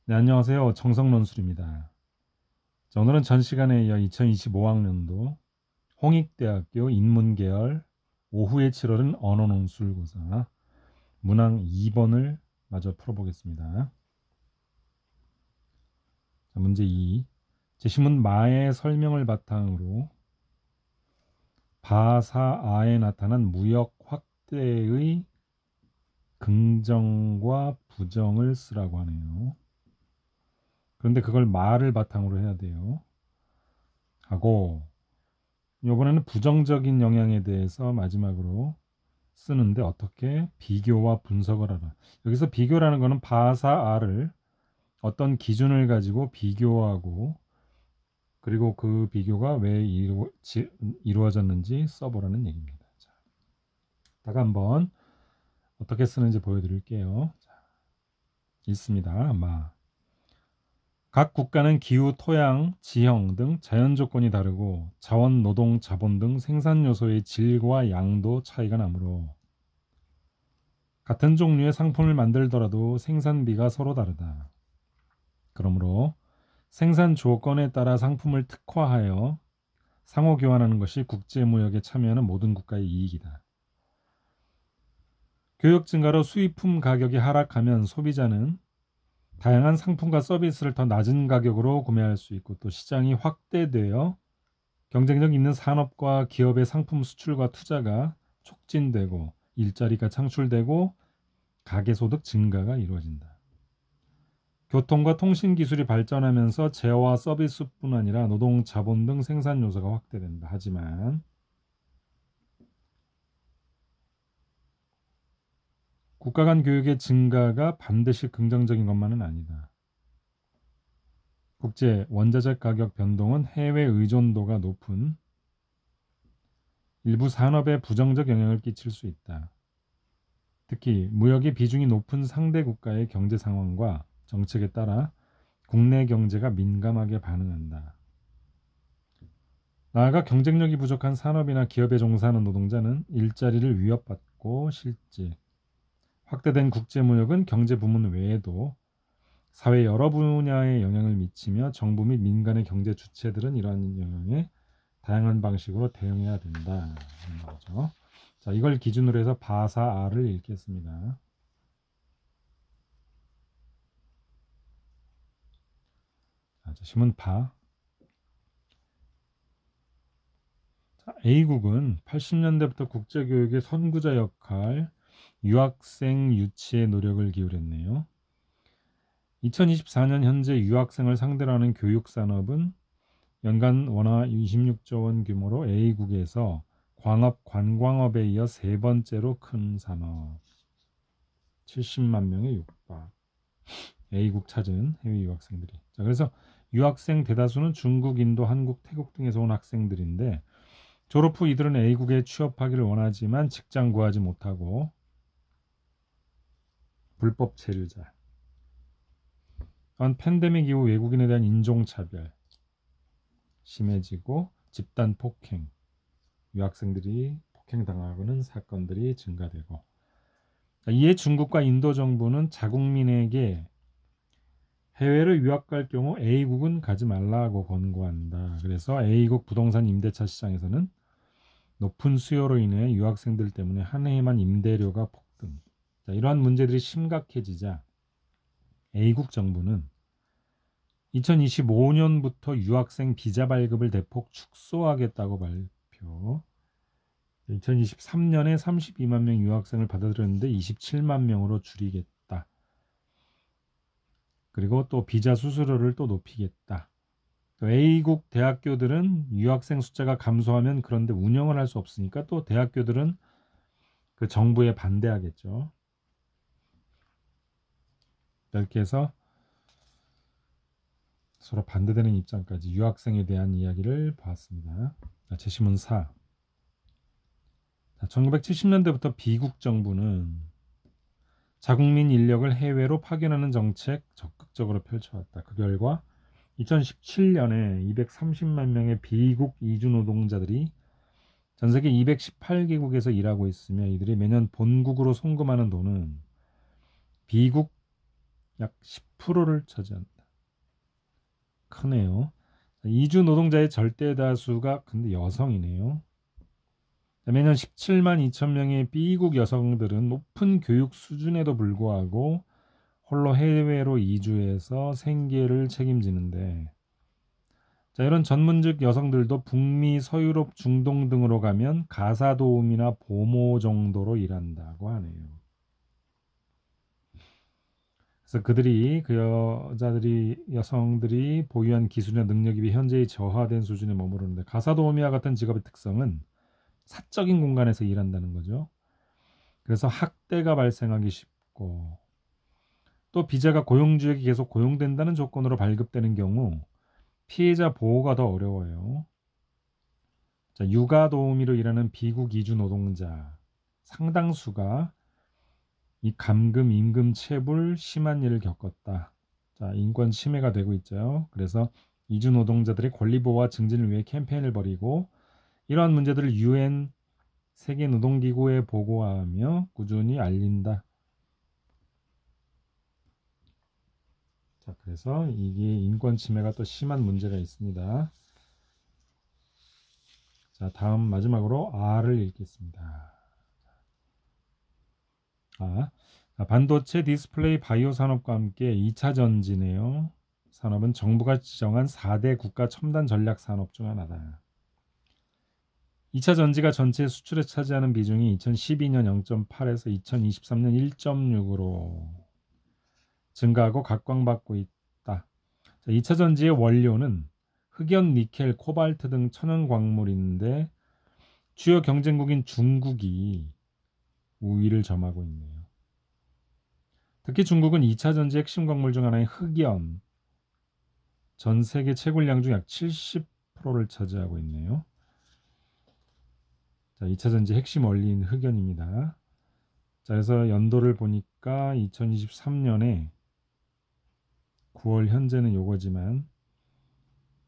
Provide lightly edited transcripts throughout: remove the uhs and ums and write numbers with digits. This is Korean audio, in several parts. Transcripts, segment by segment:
네, 안녕하세요. 정성론술입니다. 자, 오늘은 전 시간에 이어 2025학년도 홍익대학교 인문계열 오후에 치러는 언어논술고사 문항 2번을 마저 풀어보겠습니다. 자, 문제 2. 제시문 마의 설명을 바탕으로 바사아에 나타난 무역 확대의 긍정과 부정을 쓰라고 하네요. 그런데 그걸 말을 바탕으로 해야 돼요. 하고 이번에는 부정적인 영향에 대해서 마지막으로 쓰는데 어떻게 비교와 분석을 하라. 여기서 비교라는 것은 바사아를 어떤 기준을 가지고 비교하고 그리고 그 비교가 왜 이루어졌는지 써보라는 얘기입니다. 자, 다가 한번 어떻게 쓰는지 보여드릴게요. 자, 있습니다. 각 국가는 기후, 토양, 지형 등 자연 조건이 다르고 자원, 노동, 자본 등 생산 요소의 질과 양도 차이가 나므로 같은 종류의 상품을 만들더라도 생산비가 서로 다르다. 그러므로 생산 조건에 따라 상품을 특화하여 상호 교환하는 것이 국제무역에 참여하는 모든 국가의 이익이다. 교역 증가로 수입품 가격이 하락하면 소비자는 다양한 상품과 서비스를 더 낮은 가격으로 구매할 수 있고 또 시장이 확대되어 경쟁력 있는 산업과 기업의 상품 수출과 투자가 촉진되고 일자리가 창출되고 가계소득 증가가 이루어진다. 교통과 통신 기술이 발전하면서 재화와 서비스뿐 아니라 노동, 자본 등 생산 요소가 확대된다. 하지만 국가 간 교육의 증가가 반드시 긍정적인 것만은 아니다. 국제 원자재 가격 변동은 해외 의존도가 높은 일부 산업에 부정적 영향을 끼칠 수 있다. 특히 무역의 비중이 높은 상대 국가의 경제 상황과 정책에 따라 국내 경제가 민감하게 반응한다. 나아가 경쟁력이 부족한 산업이나 기업에 종사하는 노동자는 일자리를 위협받고 실직. 확대된 국제무역은 경제 부문 외에도 사회 여러 분야에 영향을 미치며 정부 및 민간의 경제 주체들은 이러한 영향에 다양한 방식으로 대응해야 된다는 거죠. 자, 이걸 기준으로 해서 바사아를 읽겠습니다. 자, 시문 바. 자, A국은 80년대부터 국제교육의 선구자 역할, 유학생 유치에 노력을 기울였네요. 2024년 현재 유학생을 상대로 하는 교육 산업은 연간 원화 26조 원 규모로 A국에서 광업, 관광업에 이어 세 번째로 큰 산업. 70만 명의 육박. A국 찾은 해외 유학생들이. 자, 그래서 유학생 대다수는 중국, 인도, 한국, 태국 등에서 온 학생들인데 졸업 후 이들은 A국에 취업하기를 원하지만 직장 구하지 못하고 불법 체류자. 또한 팬데믹 이후 외국인에 대한 인종차별 심해지고 집단 폭행, 유학생들이 폭행당하는 사건들이 증가되고 이에 중국과 인도 정부는 자국민에게 해외를 유학 갈 경우 A국은 가지 말라고 권고한다. 그래서 A국 부동산 임대차 시장에서는 높은 수요로 인해 유학생들 때문에 한 해에만 임대료가 폭등. 자, 이러한 문제들이 심각해지자 A국 정부는 2025년부터 유학생 비자 발급을 대폭 축소하겠다고 발표. 2023년에 32만 명 유학생을 받아들였는데 27만 명으로 줄이겠다. 그리고 또 비자 수수료를 또 높이겠다. 또 A국 대학교들은 유학생 숫자가 감소하면 그런데 운영을 할 수 없으니까 또 대학교들은 그 정부에 반대하겠죠. 이렇게 해서 서로 반대되는 입장까지 유학생에 대한 이야기를 보았습니다. 제시문 4. 1970년대부터 비국 정부는 자국민 인력을 해외로 파견하는 정책 적극적으로 펼쳐왔다. 그 결과 2017년에 230만 명의 비국 이주 노동자들이 전 세계 218개국에서 일하고 있으며 이들이 매년 본국으로 송금하는 돈은 비국 약 10%를 차지한다. 크네요. 이주 노동자의 절대 다수가 근데 여성이네요. 매년 17만 2천 명의 미국 여성들은 높은 교육 수준에도 불구하고 홀로 해외로 이주해서 생계를 책임지는데, 자, 이런 전문직 여성들도 북미, 서유럽, 중동 등으로 가면 가사 도우미나 보모 정도로 일한다고 하네요. 그래서 여성들이 보유한 기술이나 능력이 비해 현재의 저하된 수준에 머무르는데, 가사 도우미와 같은 직업의 특성은 사적인 공간에서 일한다는 거죠. 그래서 학대가 발생하기 쉽고, 또 비자가 고용주에게 계속 고용된다는 조건으로 발급되는 경우 피해자 보호가 더 어려워요. 자, 육아 도우미로 일하는 비국 이주 노동자 상당수가 이 감금, 임금 체불 심한 일을 겪었다. 자, 인권 침해가 되고 있죠. 그래서 이주 노동자들의 권리 보호와 증진을 위해 캠페인을 벌이고 이러한 문제들을 UN 세계 노동기구에 보고하며 꾸준히 알린다. 자, 그래서 이게 인권 침해가 또 심한 문제가 있습니다. 자, 다음 마지막으로 R을 읽겠습니다. 반도체, 디스플레이, 바이오 산업과 함께 2차 전지네요. 산업은 정부가 지정한 4대 국가 첨단 전략 산업 중 하나다. 2차 전지가 전체 수출에 차지하는 비중이 2012년 0.8에서 2023년 1.6으로 증가하고 각광받고 있다. 자, 2차 전지의 원료는 흑연, 니켈, 코발트 등 천연 광물인데 주요 경쟁국인 중국이 우위를 점하고 있네요. 특히 중국은 2차 전지 핵심 광물 중 하나인 흑연, 전 세계 채굴량 중 약 70%를 차지하고 있네요. 자, 2차 전지 핵심 원리인 흑연입니다. 자, 그래서 연도를 보니까 2023년에 9월 현재는 요거지만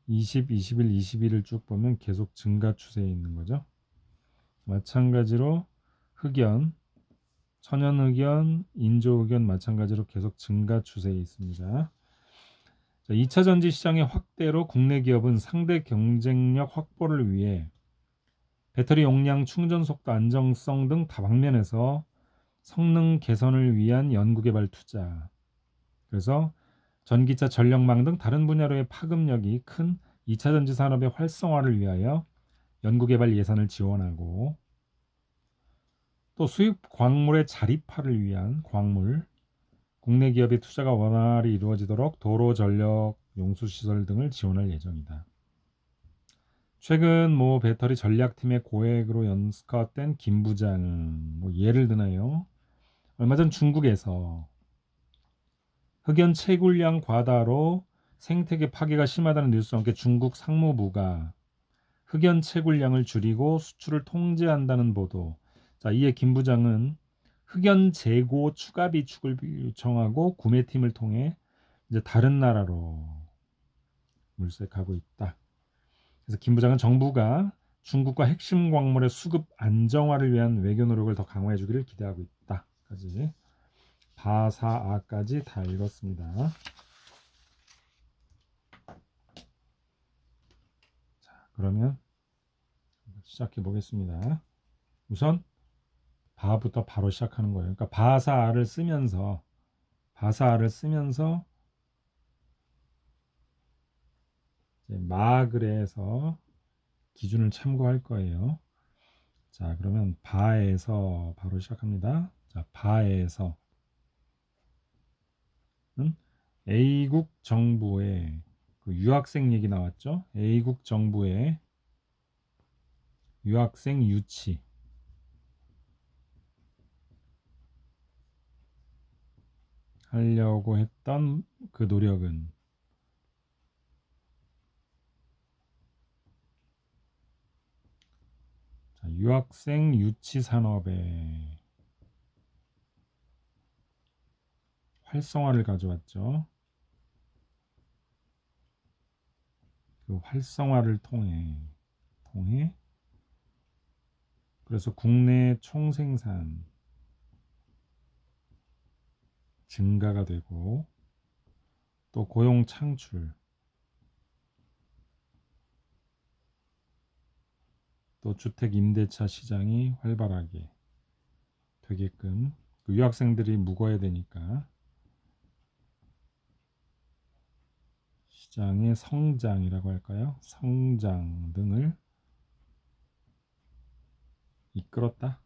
20, 21, 22를 쭉 보면 계속 증가 추세에 있는 거죠. 마찬가지로 흑연, 천연흑연, 인조흑연 마찬가지로 계속 증가 추세에 있습니다. 자, 2차 전지 시장의 확대로 국내 기업은 상대 경쟁력 확보를 위해 배터리 용량, 충전 속도, 안정성 등 다방면에서 성능 개선을 위한 연구개발 투자, 그래서 전기차, 전력망 등 다른 분야로의 파급력이 큰 2차 전지 산업의 활성화를 위하여 연구개발 예산을 지원하고, 또 수입 광물의 자립화를 위한 광물, 국내 기업의 투자가 원활히 이루어지도록 도로, 전력, 용수시설 등을 지원할 예정이다. 최근 배터리 전략팀의 고액으로 연스카된 김 부장은 예를 드나요? 얼마 전 중국에서 흑연 채굴량 과다로 생태계 파괴가 심하다는 뉴스와 함께 중국 상무부가 흑연 채굴량을 줄이고 수출을 통제한다는 보도. 자, 이에 김 부장은 흑연 재고 추가 비축을 요청하고 구매팀을 통해 이제 다른 나라로 물색하고 있다. 그래서 김 부장은 정부가 중국과 핵심 광물의 수급 안정화를 위한 외교 노력을 더 강화해 주기를 기대하고 있다.까지 바사아까지 다 읽었습니다. 자, 그러면 시작해 보겠습니다. 우선 바부터 바로 시작하는 거예요. 그러니까 바사아를 쓰면서 이제 마글에서 기준을 참고할 거예요. 자, 그러면 바에서 바로 시작합니다. 자, 바에서 A국 정부의 그 유학생 얘기 나왔죠? A국 정부의 유학생 유치, 하려고 했던 그 노력은 유학생 유치 산업의 활성화를 가져왔죠. 그 활성화를 통해 그래서 국내 총생산 증가가 되고 또 고용 창출, 또 주택 임대차 시장이 활발하게 되게끔 그 유학생들이 묵어야 되니까 시장의 성장이라고 할까요? 성장 등을 이끌었다.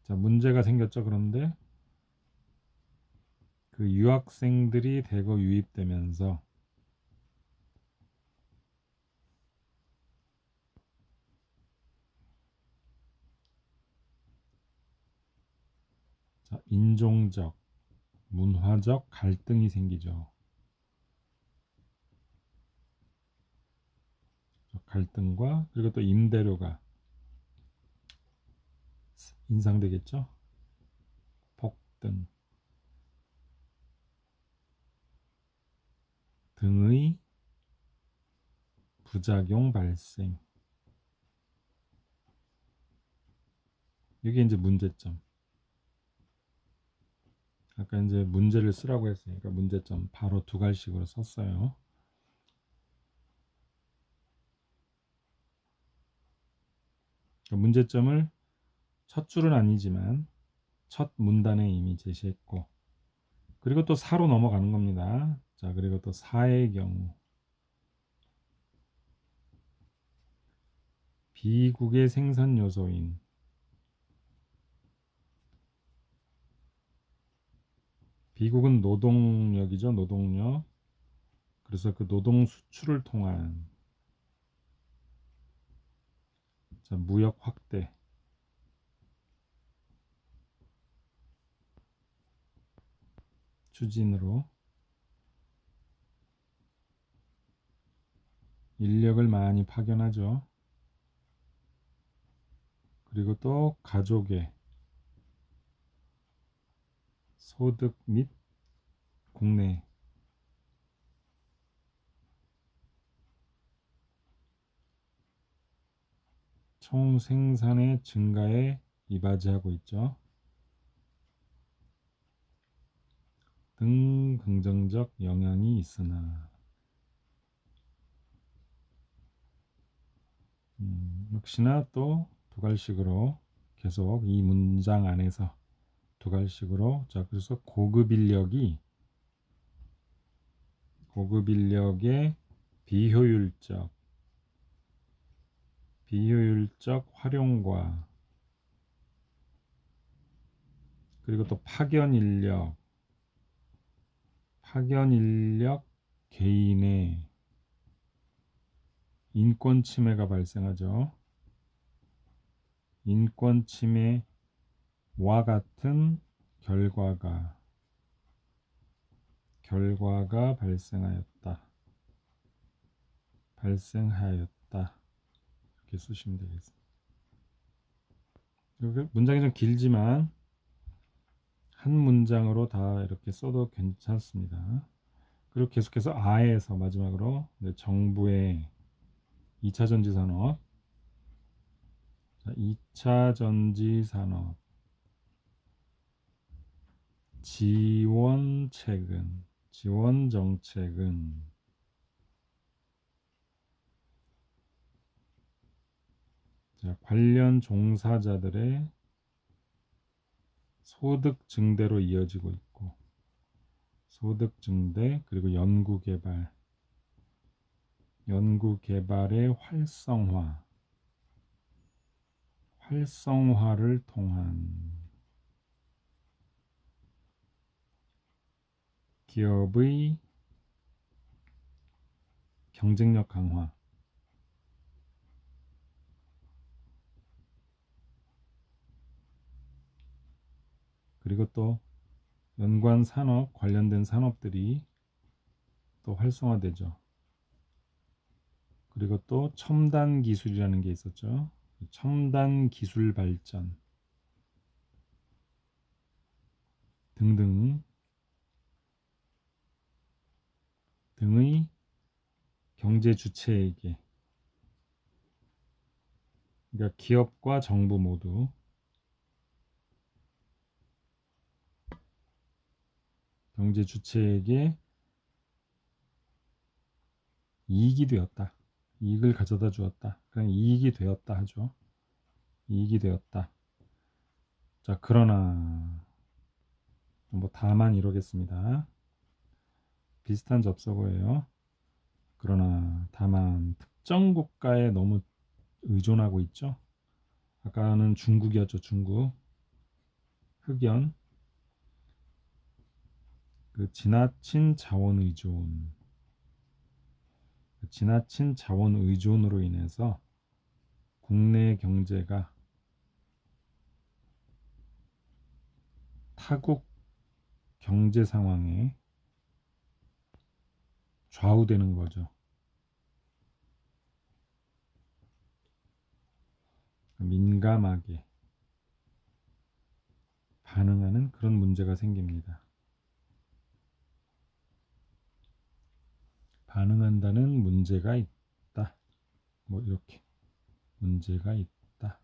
자, 문제가 생겼죠. 그런데 그 유학생들이 대거 유입되면서 자, 인종적, 문화적 갈등이 생기죠. 갈등과 그리고 또 임대료가 인상되겠죠. 폭등 등의 부작용 발생. 이게 이제 문제점. 아까 이제 문제를 쓰라고 했으니까 문제점 바로 두 갈씩으로 썼어요. 문제점을 첫 줄은 아니지만 첫 문단에 이미 제시했고, 그리고 또 사로 넘어가는 겁니다. 자, 그리고 또 사의 경우 비국의 생산 요소인 비국은 노동력이죠. 노동력. 그래서 그 노동 수출을 통한 자, 무역 확대, 추진으로 인력을 많이 파견하죠. 그리고 또 가족의 소득 및 국내 총 생산의 증가에 이바지하고 있죠. 등 긍정적 영향이 있으나 역시나 또 두 갈씩으로 계속 이 문장 안에서 두 갈씩으로 자, 그래서 고급 인력의 비효율적 활용과 그리고 또 파견 인력 개인의 인권 침해가 발생하죠. 인권 침해와 같은 결과가 발생하였다. 이렇게 쓰시면 되겠습니다. 문장이 좀 길지만 한 문장으로 다 이렇게 써도 괜찮습니다. 그리고 계속해서 아에서 마지막으로 정부의 2차 전지 산업, 2차 전지 산업 지원 정책은 자, 관련 종사자들의 소득 증대로 이어지고 있고, 소득 증대 그리고 연구 개발의 활성화를 통한 기업의 경쟁력 강화, 그리고 또 연관 산업, 관련된 산업들이 또 활성화되죠. 그리고 또 첨단 기술이라는 게 있었죠. 첨단 기술 발전 등의 경제 주체에게, 그러니까 기업과 정부 모두 경제 주체에게 이익이 되었다. 이익을 가져다 주었다. 그냥 이익이 되었다 하죠. 이익이 되었다. 자, 그러나 뭐 다만 이러겠습니다. 비슷한 접속어예요. 그러나 다만 특정 국가에 너무 의존하고 있죠. 아까는 중국이었죠. 중국. 흑연. 그 지나친 자원 의존. 지나친 자원 의존으로 인해서 국내 경제가 타국 경제 상황에 좌우되는 거죠. 민감하게 반응하는 그런 문제가 생깁니다. 반응한다는 문제가 있다. 뭐 이렇게 문제가 있다.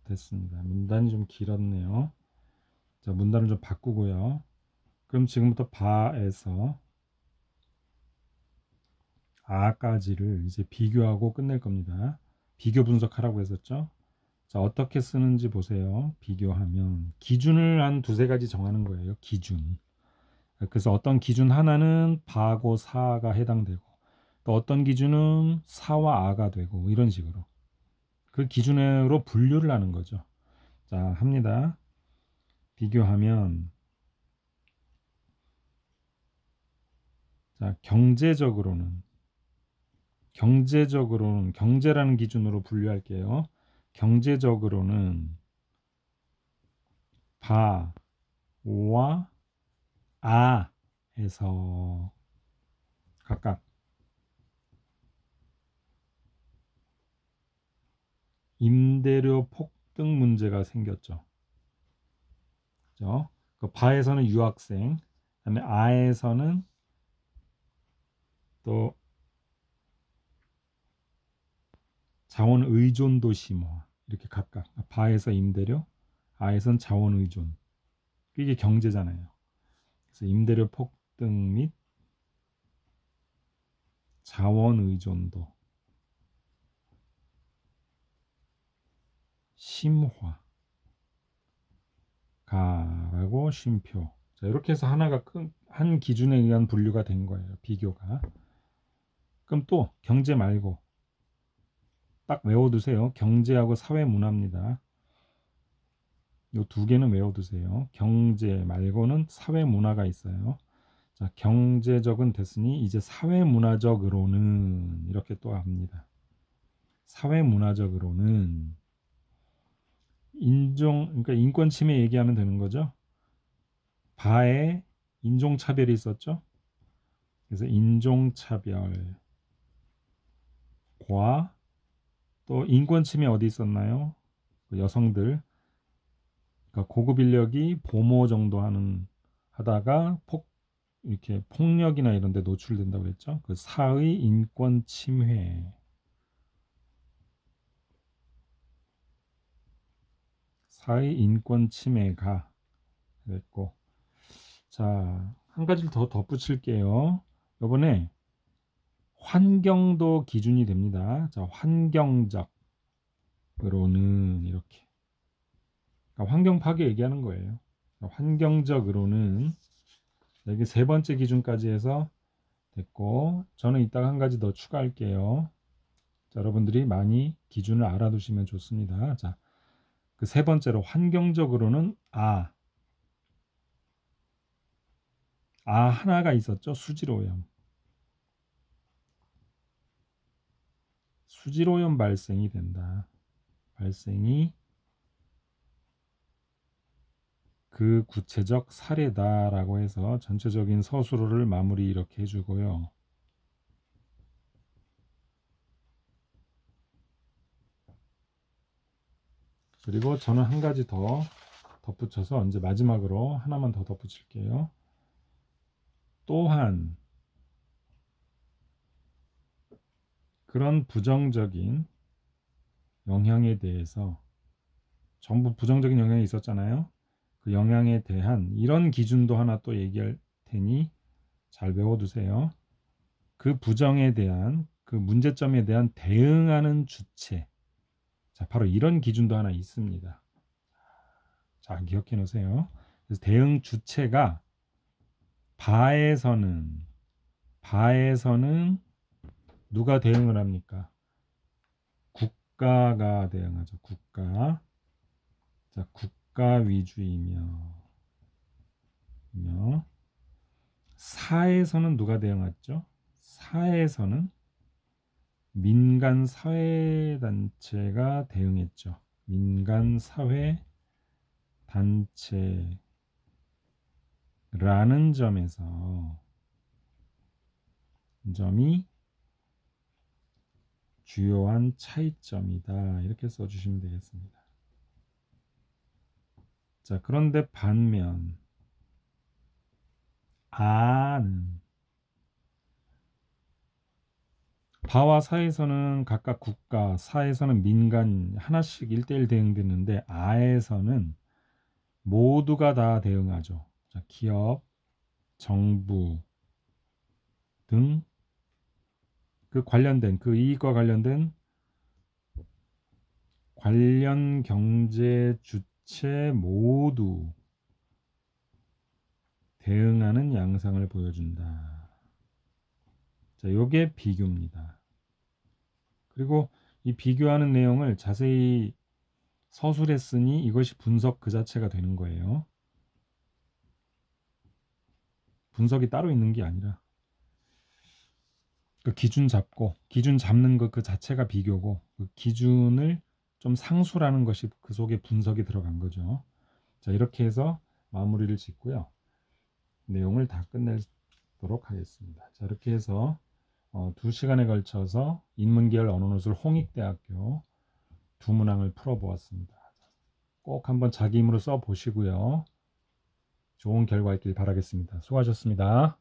됐습니다. 문단이 좀 길었네요. 자, 문단을 좀 바꾸고요. 그럼 지금부터 바에서 아까지를 이제 비교하고 끝낼 겁니다. 비교 분석하라고 했었죠. 자, 어떻게 쓰는지 보세요. 비교하면 기준을 한 두세 가지 정하는 거예요. 기준. 그래서 어떤 기준 하나는 바고 사가 해당되고 또 어떤 기준은 사와 아가 되고 이런 식으로 그 기준으로 분류를 하는 거죠. 자, 합니다. 비교하면 자, 경제적으로는 경제라는 기준으로 분류할게요. 경제적으로는 바와 아에서 각각 임대료 폭등 문제가 생겼죠. 그죠? 그 바에서는 유학생, 그다음에 아에서는 또 자원 의존도 심화. 이렇게 각각 바에서 임대료, 아에선 자원 의존. 이게 경제잖아요. 그래서 임대료 폭등 및 자원 의존도 심화가라고 쉼표. 자, 이렇게 해서 하나가 한 기준에 의한 분류가 된 거예요. 비교가. 그럼 또 경제 말고 딱 외워두세요. 경제하고 사회 문화입니다. 이 두 개는 외워두세요. 경제 말고는 사회 문화가 있어요. 자, 경제적은 됐으니 이제 사회 문화적으로는 이렇게 또 합니다. 사회 문화적으로는 그러니까 인권 침해 얘기하면 되는 거죠. 바에 인종차별이 있었죠. 그래서 인종차별과 또 인권 침해 어디 있었나요? 여성들 그러니까 고급 인력이 보모 정도 하다가 이렇게 폭력이나 이런 데 노출된다고 했죠. 그 사의 인권 침해. 사의 인권 침해가 됐고. 자, 한 가지를 더 덧붙일게요. 이번에 환경도 기준이 됩니다. 자, 환경적으로는 이렇게. 그러니까 환경 파괴 얘기하는 거예요. 환경적으로는 이게 세 번째 기준까지 해서 됐고, 저는 이따가 한 가지 더 추가할게요. 자, 여러분들이 많이 기준을 알아두시면 좋습니다. 자, 그 세 번째로 환경적으로는 하나가 있었죠. 수질오염. 수질오염 발생이 된다. 발생이 그 구체적 사례다라고 해서 전체적인 서술어를 마무리 이렇게 해주고요. 그리고 저는 한 가지 더 덧붙여서 이제 마지막으로 하나만 더 덧붙일게요. 또한 그런 부정적인 영향에 대해서 전부 부정적인 영향이 있었잖아요. 그 영향에 대한 이런 기준도 하나 또 얘기할 테니 잘 외워두세요. 그 부정에 대한 그 문제점에 대한 대응하는 주체. 자, 바로 이런 기준도 하나 있습니다. 자, 기억해 놓으세요. 그래서 대응 주체가 바에서는 누가 대응을 합니까? 국가가 대응하죠. 국가. 자, 국가 위주이며 사에서는 누가 대응하죠? 사에서는 민간 사회 단체가 대응했죠. 민간 사회 단체라는 점이 주요한 차이점이다. 이렇게 써주시면 되겠습니다. 자, 그런데 반면 아는 바와 사에서는 각각 국가, 사에서는 민간 하나씩 1대1 대응되는데 아에서는 모두가 다 대응하죠. 자, 기업, 정부 등 그 관련된 그 이익과 관련된 관련 경제 주체 모두 대응하는 양상을 보여준다. 자, 요게 비교입니다. 그리고 이 비교하는 내용을 자세히 서술했으니 이것이 분석 그 자체가 되는 거예요. 분석이 따로 있는 게 아니라 그 기준 잡는 것 그 자체가 비교고 그 기준을 좀 상수라는 것이 그 속에 분석이 들어간 거죠. 자, 이렇게 해서 마무리를 짓고요. 내용을 다 끝내도록 하겠습니다. 자, 이렇게 해서 2시간에 걸쳐서 인문계열 언어노술 홍익대학교 두 문항을 풀어보았습니다. 꼭 한번 자기 힘으로 써보시고요. 좋은 결과 있길 바라겠습니다. 수고하셨습니다.